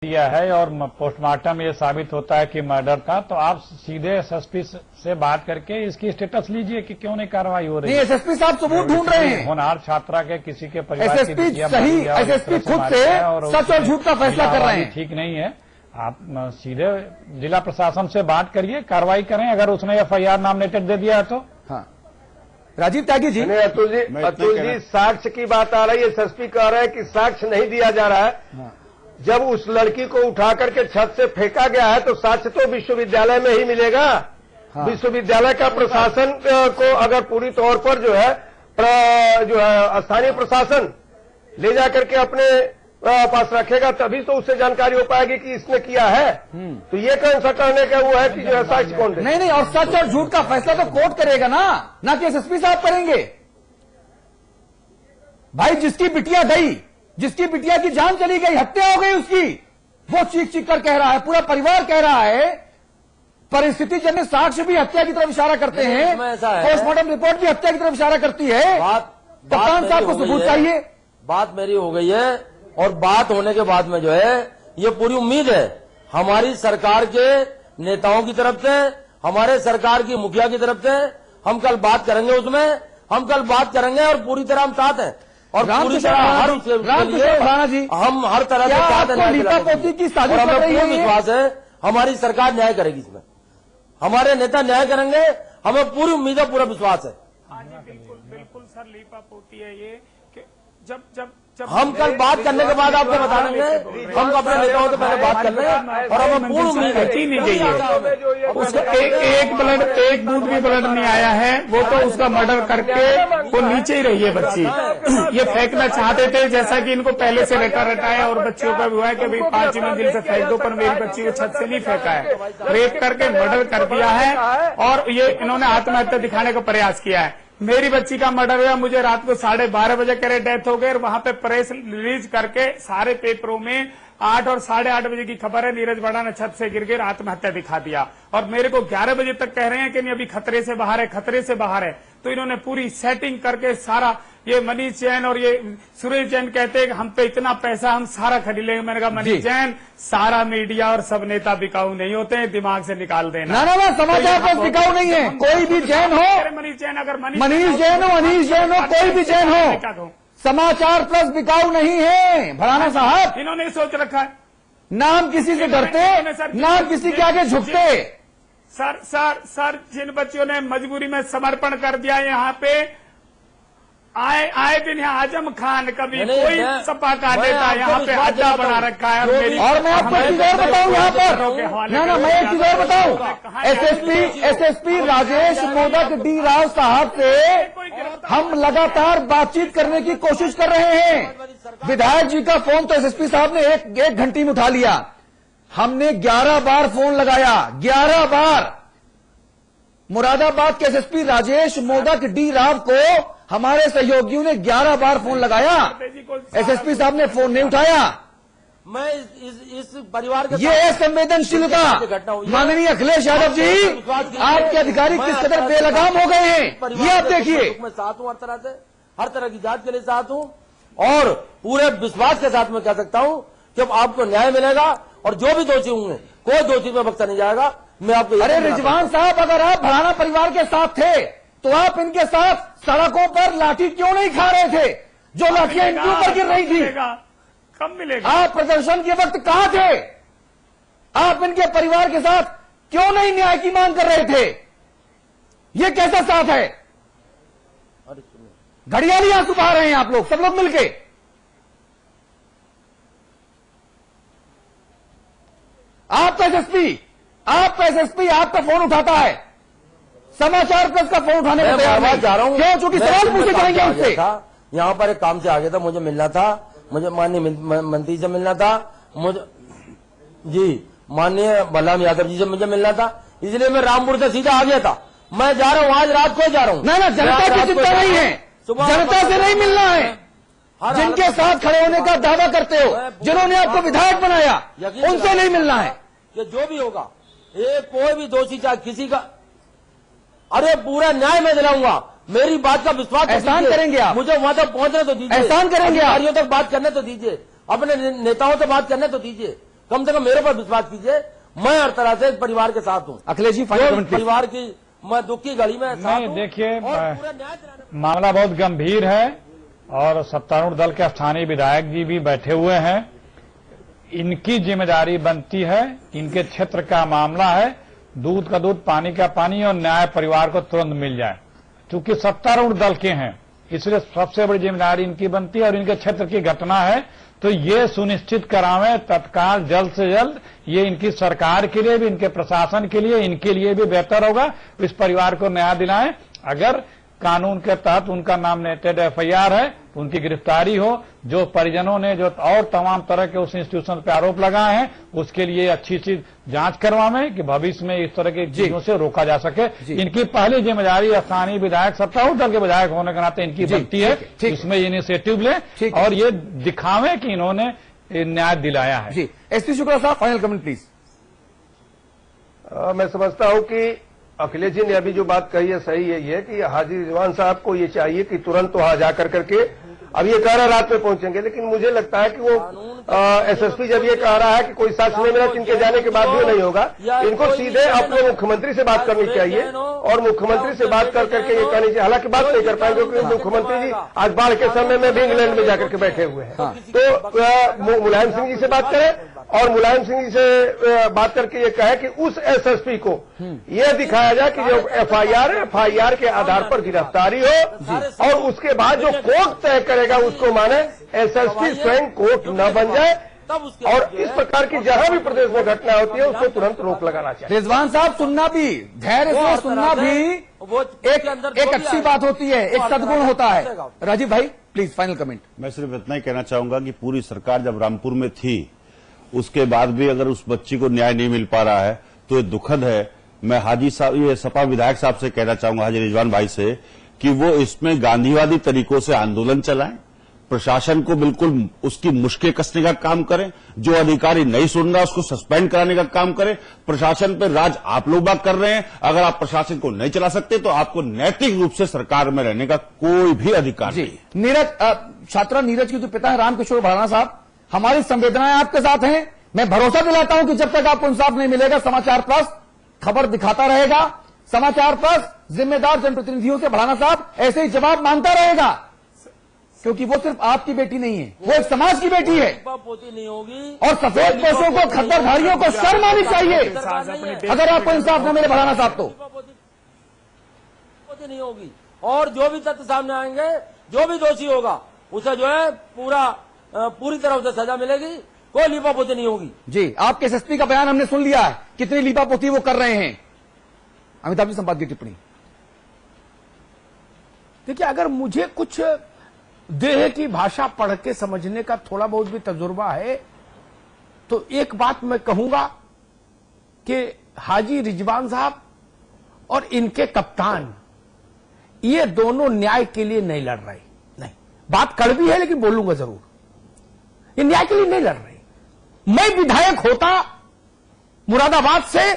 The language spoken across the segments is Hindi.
दिया है और पोस्टमार्टम ये साबित होता है कि मर्डर था, तो आप सीधे एसएसपी से बात करके इसकी स्टेटस लीजिए कि क्यों नहीं कार्रवाई हो रही है। नहीं, एसएसपी साहब सबूत ढूंढ रहे हैं। होनहार छात्रा के किसी के परिवार की एसएसपी सही, एसएसपी खुद से सच और झूठ का फैसला कर रहे हैं। ठीक नहीं है, आप सीधे जिला प्रशासन से बात करिए, कार्रवाई करें अगर उसने एफआईआर नॉमिनेटेड दे दिया है तो। हाँ, राजीव त्यागी जी। अतुल जी, साक्ष्य की बात आ रही है। एसएसपी कह रहे हैं कि साक्ष्य नहीं दिया जा रहा है। हाँ। जब उस लड़की को उठा करके छत से फेंका गया है तो साक्ष्य तो विश्वविद्यालय में ही मिलेगा। हाँ। विश्वविद्यालय का प्रशासन को अगर पूरी तौर पर जो है स्थानीय प्रशासन ले जाकर के अपने पास रखेगा तभी तो उससे जानकारी हो पाएगी कि इसने किया है। तो ये कौन सा कहने का वो है कि जो है साक्ष्य कौन दे? नहीं, और सच और झूठ का फैसला तो कोर्ट करेगा ना कि एसएसपी साहब करेंगे। भाई, जिसकी बिटिया गई, जिसकी बिटिया की जान चली गई, हत्या हो गई उसकी, वो चीख चीख कर कह रहा है, पूरा परिवार कह रहा है, परिस्थिति जन्य साक्ष्य भी हत्या की तरफ इशारा करते हैं, पोस्टमार्टम रिपोर्ट भी हत्या की तरफ इशारा करती है। कप्तान साहब को सबूत चाहिए। बात मेरी हो गई है और बात होने के बाद में जो है ये पूरी उम्मीद है हमारी सरकार के नेताओं की तरफ से, हमारे सरकार की मुखिया की तरफ से। हम कल बात करेंगे, उसमें हम कल बात करेंगे और पूरी तरह हम साथ हैं और पूरी तरह हर उसके लिए हम हर तरह से साथ हैं। और हमें पूरा विश्वास है हमारी सरकार न्याय करेगी, इसमें हमारे नेता न्याय करेंगे, हमें पूरी उम्मीद है, पूरा विश्वास है। बिल्कुल सर, लीपा पोती है ये कि जब हम कल बात करने के बाद आपको बता देंगे। हम अपने नेताओं से पहले बात कर लें और हमें पूर्ण उम्मीद है। नहीं चाहिए उसका एक बूंद भी ब्लड नहीं आया है। वो तो उसका मर्डर करके वो नीचे ही रही है बच्ची। ये फेंकना चाहते थे, जैसा कि इनको पहले से रटाया और बच्चियों का भी हुआ है कि भाई 5 मंजिल से फेंक दो, पर मेरी बच्ची को छत से नहीं फेंका है, रेप करके मर्डर कर दिया है और ये इन्होंने आत्महत्या दिखाने का प्रयास किया है। मेरी बच्ची का मर्डर हुआ, मुझे रात को 12:30 बजे करे डेथ हो गई और वहां पे प्रेस रिलीज करके सारे पेपरों में 8 और 8:30 बजे की खबर है, नीरज बड़ा ने छत से गिर गए, आत्महत्या दिखा दिया। और मेरे को 11 बजे तक कह रहे हैं कि नहीं अभी खतरे से बाहर है, खतरे से बाहर है। तो इन्होंने पूरी सेटिंग करके सारा, ये मनीष जैन और ये सुरेश जैन कहते हैं कि हम पे इतना पैसा, हम सारा खरीद लेंगे। मैंने कहा मनीष जैन, सारा मीडिया और सब नेता बिकाऊ नहीं होते हैं, दिमाग से निकाल देना। ना समाचार प्रेस बिकाऊ नहीं है। कोई भी जैन हो, मनीष जैन, अगर मनीष जैन हो, अनीश जैन हो, कोई भी जैन हो, समाचार प्रेस बिकाऊ नहीं है। भराना साहब, इन्होंने सोच रखा है, नाम किसी से डरते, नाम किसी के आगे झुकते। सर जिन बच्चों ने मजबूरी में समर्पण कर दिया, यहाँ पे आए दिन यहाँ आजम खान, कभी कोई सपा का नेता यहाँ पे अड्डा बना रखा है। और मैं आपको एक चीज और बताऊं यहाँ पर, ना मैं एक चीज और बताऊं, एसएसपी राजेश मोदक डी राव साहब से हम लगातार बातचीत करने की कोशिश कर रहे हैं। विधायक जी का फोन तो एसएसपी साहब ने एक घंटे में उठा लिया। हमने 11 बार फोन लगाया, 11 बार। मुरादाबाद के एसएसपी राजेश मोदक डी राव को हमारे सहयोगियों ने 11 बार फोन लगाया, एसएसपी साहब ने फोन नहीं उठाया। मैं इस परिवार के ये है संवेदनशीलता। माननीय अखिलेश यादव जी, आपके अधिकारी किस कदर बेलगाम हो गए हैं, ये आप देखिए। मैं साथ हूं, हर तरह की जांच के लिए साथ हूं और पूरे विश्वास के साथ मैं कह सकता हूं कि अब आपको न्याय मिलेगा और जो भी दोषी होंगे, कोई दोषी में बख्शा नहीं जाएगा। मैं आपको, अरे रिजवान साहब, अगर आप भराना परिवार के साथ थे तो आप इनके साथ सड़कों पर लाठी क्यों नहीं खा रहे थे, जो लाठियां इनके ऊपर गिर रही थी? कब मिलेगा? आप प्रदर्शन के वक्त कहां थे? आप इनके परिवार के साथ क्यों नहीं न्याय की मांग कर रहे थे? ये कैसा साथ है? घड़ियाली आंसू बहा रहे हैं आप लोग, सब लोग मिलके। आपका एसएसपी आपका फोन उठाता है, समाचार प्रेस का फोन उठाने को तैयार नहीं। जा रहा हूं क्यों? चूंकि सवाल पूछे जाएंगे उनसे। यहाँ पर एक काम से आ गया था, मुझे मिलना था, मुझे माननीय मंत्री से मिलना था, मुझे जी माननीय बलराम यादव जी से मुझे मिलना था, इसलिए मैं रामपुर से सीधा आ गया था। मैं जा रहा हूँ, आज रात को जा रहा हूँ। ना जनता की चिंता नहीं है, जनता से नहीं मिलना है। जिनके साथ खड़े होने का दावा करते हो, जिन्होंने आपको विधायक बनाया, उनसे नहीं मिलना है। कि जो भी होगा, ये कोई भी दोषी चाहे किसी का, अरे पूरा न्याय मैं दिलाऊंगा। मेरी बात का विश्वास एहसान करेंगे आप, मुझे वहां तक पहुंचने तो दीजिए, एहसान करेंगे, अधिकारियों तक बात करने तो दीजिए, अपने नेताओं से बात करने तो दीजिए। कम से कम मेरे पर विश्वास कीजिए, मैं हर तरह से परिवार के साथ हूँ। Akhilesh ji final comment please. परिवार की मैं दुख की घड़ी में साथ नहीं, हूं देखिए, और पूरा न्याय दिलाने मामला बहुत गंभीर है और सत्तारूढ़ दल के स्थानीय विधायक जी भी बैठे हुए हैं। इनकी जिम्मेदारी बनती है, इनके क्षेत्र का मामला है, दूध का दूध पानी का पानी और न्याय परिवार को तुरंत मिल जाए। चूंकि सत्तारूढ़ दल के हैं, इसलिए सबसे बड़ी जिम्मेदारी इनकी बनती है और इनके क्षेत्र की घटना है, तो ये सुनिश्चित करावें तत्काल जल्द से जल्द। ये इनकी सरकार के लिए भी, इनके प्रशासन के लिए, इनके लिए भी बेहतर होगा। इस परिवार को न्याय दिलाएं। अगर कानून के तहत उनका नॉमिनेटेड एफआईआर है, उनकी गिरफ्तारी हो। जो परिजनों ने जो और तमाम तरह के उस इंस्टीट्यूशन पे आरोप लगाए हैं, उसके लिए अच्छी सी जांच करवाएं कि भविष्य में इस तरह की चीजों से रोका जा सके। इनकी पहली जिम्मेदारी स्थानीय विधायक, सत्तारूढ़ दल के विधायक होने के नाते इनकी बनती है, इसमें इनिशिएटिव लें और ये दिखावें कि इन्होंने न्याय दिलाया है। जी, एसपी शुक्ला साहब फाइनल कमेंट प्लीज। मैं समझता हूं कि अखिलेश जी ने अभी जो बात कही है सही है, ये कि हाजी रिजवान साहब को ये चाहिए कि तुरंत वहां जाकर करके, अब ये कह रहा है रात में पहुंचेंगे, लेकिन मुझे लगता है कि वो एसएसपी जब ये कह रहा है कि कोई साक्ष्य नहीं मिला, इनके जाने के बाद भी नहीं होगा। इनको सीधे अपने मुख्यमंत्री से बात करनी चाहिए और मुख्यमंत्री से बात कर करके ये कहनी चाहिए। हालांकि बात नहीं कर पाएंगे क्योंकि मुख्यमंत्री जी आज बाढ़ के समय में भी इंग्लैंड में जाकर के बैठे हुए हैं। तो मुलायम सिंह जी से बात करें और मुलायम सिंह जी से बात करके ये कहे कि उस एसएसपी को ये दिखाया जाए कि जो एफआईआर है, एफआईआर के आधार पर गिरफ्तारी हो और उसके बाद जो कोर्ट तय करेगा उसको माने। एसएसपी स्वयं कोर्ट न बन जाए और इस प्रकार की जहां भी प्रदेश में घटना होती है उसको तुरंत रोक लगाना चाहिए। रिजवान साहब, सुनना भी, धैर्य से सुनना भी एक अच्छी बात होती है, एक सद्गुण होता है। राजीव भाई प्लीज फाइनल कमेंट। मैं सिर्फ इतना ही कहना चाहूंगा कि पूरी सरकार जब रामपुर में थी, उसके बाद भी अगर उस बच्ची को न्याय नहीं मिल पा रहा है तो ये दुखद है। मैं हाजी साहब, ये सपा विधायक साहब से कहना चाहूंगा, हाजी रिजवान भाई से, कि वो इसमें गांधीवादी तरीकों से आंदोलन चलाएं, प्रशासन को बिल्कुल उसकी मुश्किल कसने का काम करें, जो अधिकारी नहीं सुन रहा उसको सस्पेंड कराने का काम करें। प्रशासन पर राज आप लोग बात कर रहे हैं, अगर आप प्रशासन को नहीं चला सकते तो आपको नैतिक रूप से सरकार में रहने का कोई भी अधिकार नहीं। नीरज, छात्रा नीरज के जो पिता है रामकिशोर भराना साहब, हमारी संवेदनाएं आपके साथ हैं। मैं भरोसा दिलाता हूं कि जब तक आपको इंसाफ नहीं मिलेगा, समाचार प्लस खबर दिखाता रहेगा। समाचार प्लस जिम्मेदार जनप्रतिनिधियों से भराना साहब ऐसे ही जवाब मांगता रहेगा, क्योंकि वो सिर्फ आपकी बेटी नहीं है, वो एक समाज की बेटी है। पोती नहीं होगी और सफेद पोशों को, खद्दरधारियों को शर्म आनी चाहिए अगर आपको इंसाफ न मिले भराना साहब तो। पोती नहीं होगी और जो भी तथ्य सामने आएंगे, जो भी दोषी होगा उसे जो है पूरी तरह से सजा मिलेगी, कोई लीपापोती नहीं होगी। जी, आपके एसएसपी का बयान हमने सुन लिया है, कितनी लीपापोती वो कर रहे हैं। अमिताभ जी, संपादकीय टिप्पणी। देखिए, अगर मुझे कुछ देह की भाषा पढ़ के समझने का थोड़ा बहुत भी तजुर्बा है तो एक बात मैं कहूंगा कि हाजी रिजवान साहब और इनके कप्तान, ये दोनों न्याय के लिए नहीं लड़ रहे। नहीं, बात कड़वी है लेकिन बोलूंगा जरूर, ये न्याय के लिए नहीं लड़ रहे। मैं विधायक होता मुरादाबाद से,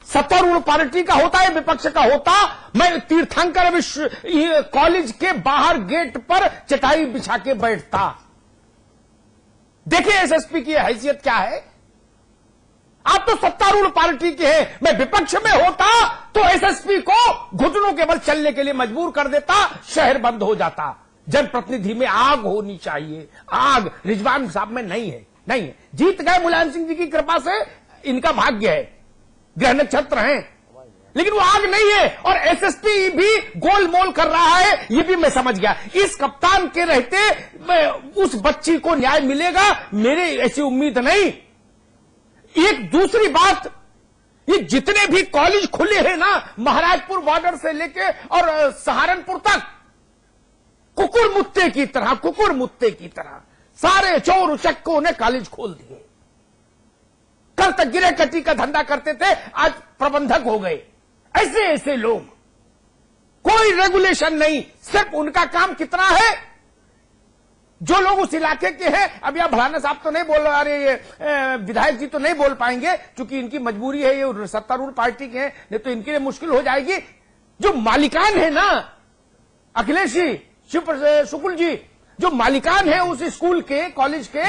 सत्तारूढ़ पार्टी का होता है, विपक्ष का होता, मैं तीर्थंकर कॉलेज के बाहर गेट पर चटाई बिछा के बैठता। देखिए एसएसपी की हैसियत क्या है। आप तो सत्तारूढ़ पार्टी के हैं, मैं विपक्ष में होता तो एसएसपी को घुटनों के बल चलने के लिए मजबूर कर देता, शहर बंद हो जाता। जनप्रतिनिधि में आग होनी चाहिए, आग रिजवान साहब में नहीं है, नहीं है। जीत गए मुलायम सिंह जी की कृपा से, इनका भाग्य है, ग्रह नक्षत्र हैं, लेकिन वो आग नहीं है। और एसएसपी भी गोलमोल कर रहा है, ये भी मैं समझ गया। इस कप्तान के रहते उस बच्ची को न्याय मिलेगा, मेरे ऐसी उम्मीद नहीं। एक दूसरी बात, ये जितने भी कॉलेज खुले हैं ना, महाराजपुर बॉर्डर से लेके और सहारनपुर तक, कुकुर मुत्ते की तरह सारे चोर उचक्कों ने कॉलेज खोल दिए। कल तक गिरे कटी का धंधा करते थे, आज प्रबंधक हो गए। ऐसे ऐसे लोग, कोई रेगुलेशन नहीं, सिर्फ उनका काम कितना है। जो लोग उस इलाके के हैं, अब यहां भराना साहब तो नहीं बोल रहे, ये विधायक जी तो नहीं बोल पाएंगे क्योंकि इनकी मजबूरी है, ये सत्तारूढ़ पार्टी के हैं, नहीं तो इनके लिए मुश्किल हो जाएगी। जो मालिकान है ना, अखिलेश जी, शुक्ल जी, जो मालिकान है उस स्कूल के, कॉलेज के,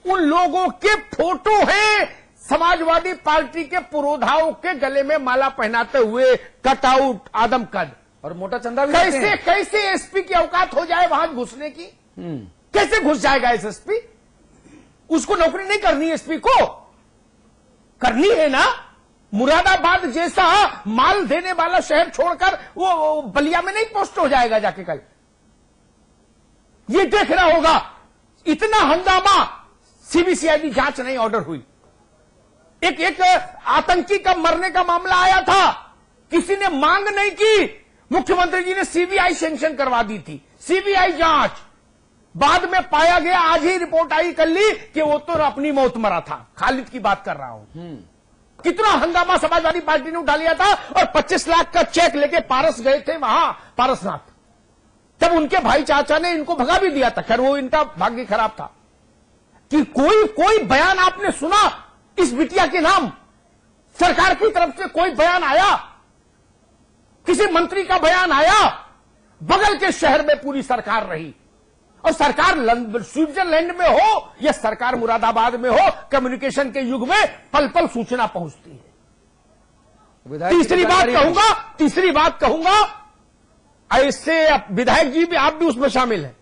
उन लोगों के फोटो हैं समाजवादी पार्टी के पुरोधाओं के गले में माला पहनाते हुए, कटआउट, आदमकद। और मोटा चंदा भी देते हैं। कैसे एसपी की औकात हो जाए वहां घुसने की? कैसे घुस जाएगा एसएसपी? उसको नौकरी नहीं करनी एसपी को, करनी है ना। मुरादाबाद जैसा माल देने वाला शहर छोड़कर वो बलिया में नहीं पोस्ट हो जाएगा जाके कल? ये देखना होगा। इतना हंगामा, सीबीसीआईडी जांच नहीं ऑर्डर हुई। एक आतंकी का मरने का मामला आया था, किसी ने मांग नहीं की, मुख्यमंत्री जी ने सीबीआई सैंक्शन करवा दी थी, सीबीआई जांच। बाद में पाया गया, आज ही रिपोर्ट आई कल ली कि वो तो अपनी मौत मरा था। खालिद की बात कर रहा हूं। कितना हंगामा समाजवादी पार्टी ने उठा लिया था और 25 लाख का चेक लेके पारस गए थे वहां, पारसनाथ। तब उनके भाई चाचा ने इनको भगा भी दिया था। खैर वो इनका भाग्य खराब था कि कोई बयान आपने सुना इस बिटिया के नाम? सरकार की तरफ से कोई बयान आया? किसी मंत्री का बयान आया? बगल के शहर में पूरी सरकार रही, और सरकार स्विट्जरलैंड में हो या सरकार मुरादाबाद में हो, कम्युनिकेशन के युग में पल पल सूचना पहुंचती है। तीसरी बात कहूंगा, ऐसे विधायक जी भी, आप भी उसमें शामिल हैं,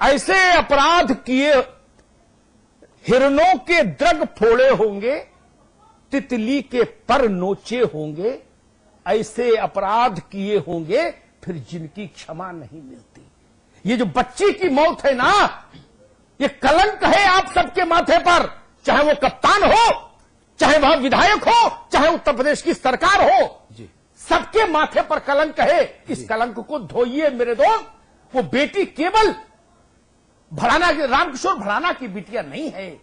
ऐसे अपराध किए, हिरणों के द्रग फोड़े होंगे, तितली के पर नोचे होंगे, ऐसे अपराध किए होंगे फिर जिनकी क्षमा नहीं मिलती। ये जो बच्ची की मौत है ना, ये कलंक है आप सबके माथे पर, चाहे वो कप्तान हो, चाहे वह विधायक हो, चाहे उत्तर प्रदेश की सरकार हो, सबके माथे पर कलंक है। इस कलंक को धोइए मेरे दोस्त। वो बेटी केवल भड़ाना, रामकिशोर भड़ाना की बिटिया नहीं है।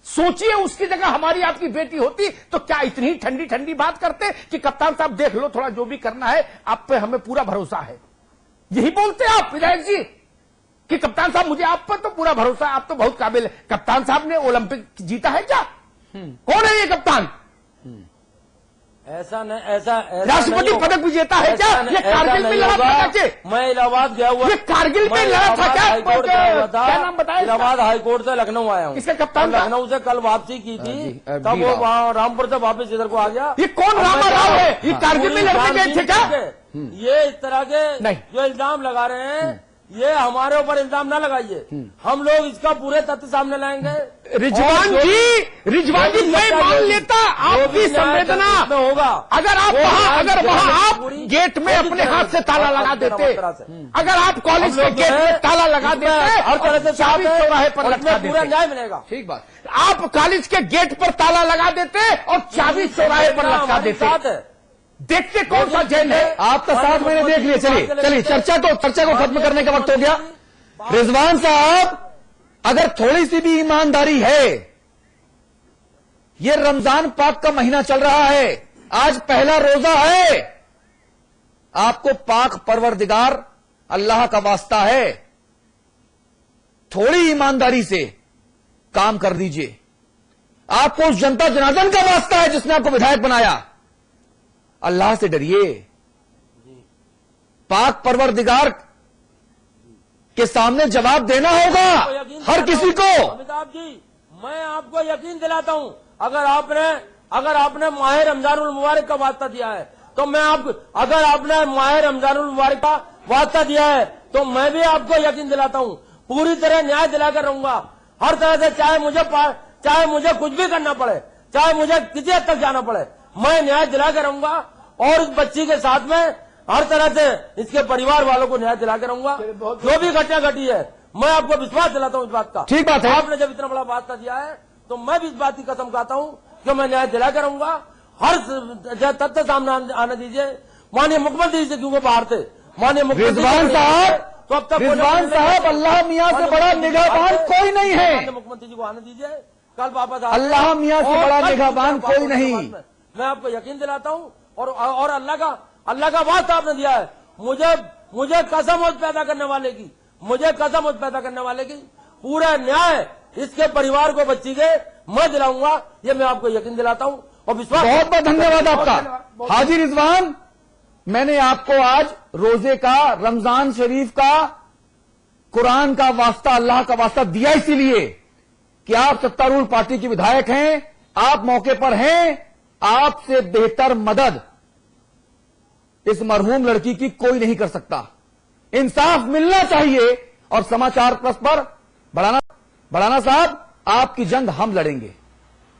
सोचिए उसकी जगह हमारी आपकी बेटी होती तो क्या इतनी ठंडी ठंडी बात करते कि कप्तान साहब देख लो, थोड़ा जो भी करना है, आप पे हमें पूरा भरोसा है। यही बोलते हैं आप विधायक जी कि कप्तान साहब मुझे आप पर तो पूरा भरोसा है, आप तो बहुत काबिल है। कप्तान साहब ने ओलंपिक जीता है क्या? कौन है ये कप्तान? ऐसा राष्ट्रपति पदक विजेता है क्या? ये कारगिल में लड़ा था क्या? मैं इलाहाबाद गया हुआ, ये कारगिल में लड़ा था क्या? क्या नाम बताया? इलाहाबाद हाईकोर्ट से लखनऊ आया हूँ। इसका कप्तान लखनऊ से कल वापसी की थी, तब वो वहाँ रामपुर से वापस इधर को आ गया। ये कौन रामा राव है? ये कारगिल में लड़ने गए थे क्या? ये इस तरह के जो इल्जाम लगा रहे हैं, ये हमारे ऊपर इल्जाम ना लगाइए, हम लोग इसका पूरे तथ्य सामने लाएंगे। रिजवान जी मैं मान लेता आपकी संवेदना होगा। अगर वहां आप गेट में अपने हाथ से ताला लगा देते, अगर आप कॉलेज के गेट में ताला लगा देते, हर तरह से चाबी चौराहे पर लटका देते, पूरा न्याय मिलेगा। ठीक बात। आप कॉलेज के गेट पर ताला लगा देते और चाबी चौराहे पर लटका देते। देखते कौन सा जेल है? आपका साथ मैंने देख लिया। चलिए चर्चा को खत्म करने का वक्त हो गया। रिजवान साहब, अगर थोड़ी सी भी ईमानदारी है, ये रमजान पाक का महीना चल रहा है, आज पहला रोजा है, आपको पाक परवरदिगार अल्लाह का वास्ता है, थोड़ी ईमानदारी से काम कर दीजिए। आपको उस जनता जनार्दन का वास्ता है जिसने आपको विधायक बनाया, अल्लाह से डरिए। पाक परवरदिगार के सामने जवाब देना होगा हर किसी को। अमिताभ जी, मैं आपको यकीन दिलाता हूं, अगर आपने माह रमजानुल मुबारक का वास्ता दिया है तो मैं अगर आपने माह रमजानुल मुबारक का वास्ता दिया है तो मैं भी आपको यकीन दिलाता हूं, पूरी तरह न्याय दिलाकर रहूंगा हर तरह से। चाहे मुझे कुछ भी करना पड़े, चाहे मुझे किसी हद तक जाना पड़े, मैं न्याय दिलाकर रहूंगा। और उस बच्ची के साथ में हर तरह से इसके परिवार वालों को न्याय दिलाकर रहूंगा। जो भी घटना घटी है, मैं आपको विश्वास दिलाता हूं इस बात का। ठीक बात है। आपने जब इतना बड़ा वास्ता दिया है तो मैं भी इस बात की कसम खाता हूं कि मैं न्याय दिलाकर रहूंगा। हर तथ्य सामने आने दीजिए। माननीय मुख्यमंत्री से क्योंकि बाहर थे, माननीय रिजवान साहब, तो अब तक रिजवान साहब, अल्लाह मियां से बड़ा निगाहबान कोई नहीं है। माननीय मुख्यमंत्री जी को आने दीजिए, कल वापस अल्लाह मियां से बड़ा निगाहबान कोई नहीं। मैं आपको यकीन दिलाता हूं और अल्लाह का वास्ता आपने दिया है। मुझे कसम पैदा करने वाले की पूरा न्याय इसके परिवार को, बच्ची के मैं दिलाऊंगा, ये मैं आपको यकीन दिलाता हूं और विश्वास। बहुत बहुत धन्यवाद आपका हाजी रिजवान। मैंने आपको आज रोजे का, रमजान शरीफ का, कुरान का वास्ता, अल्लाह का वास्ता दिया इसीलिए कि आप सत्तारूढ़ पार्टी के विधायक हैं, आप मौके पर हैं, आपसे बेहतर मदद इस मरहूम लड़की की कोई नहीं कर सकता। इंसाफ मिलना चाहिए और समाचार प्लस पर बढ़ाना साहब, आपकी जंग हम लड़ेंगे,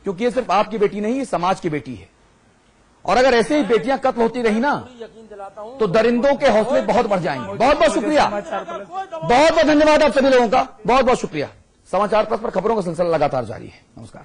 क्योंकि ये सिर्फ आपकी बेटी नहीं, ये समाज की बेटी है। और अगर ऐसे ही बेटियां कत्ल होती रही ना तो दरिंदों के हौसले बहुत बढ़ जाएंगे। बहुत बहुत शुक्रिया, बहुत बहुत धन्यवाद आप सभी लोगों का, बहुत बहुत शुक्रिया। समाचार प्लस पर खबरों का सिलसिला लगातार जारी है। नमस्कार।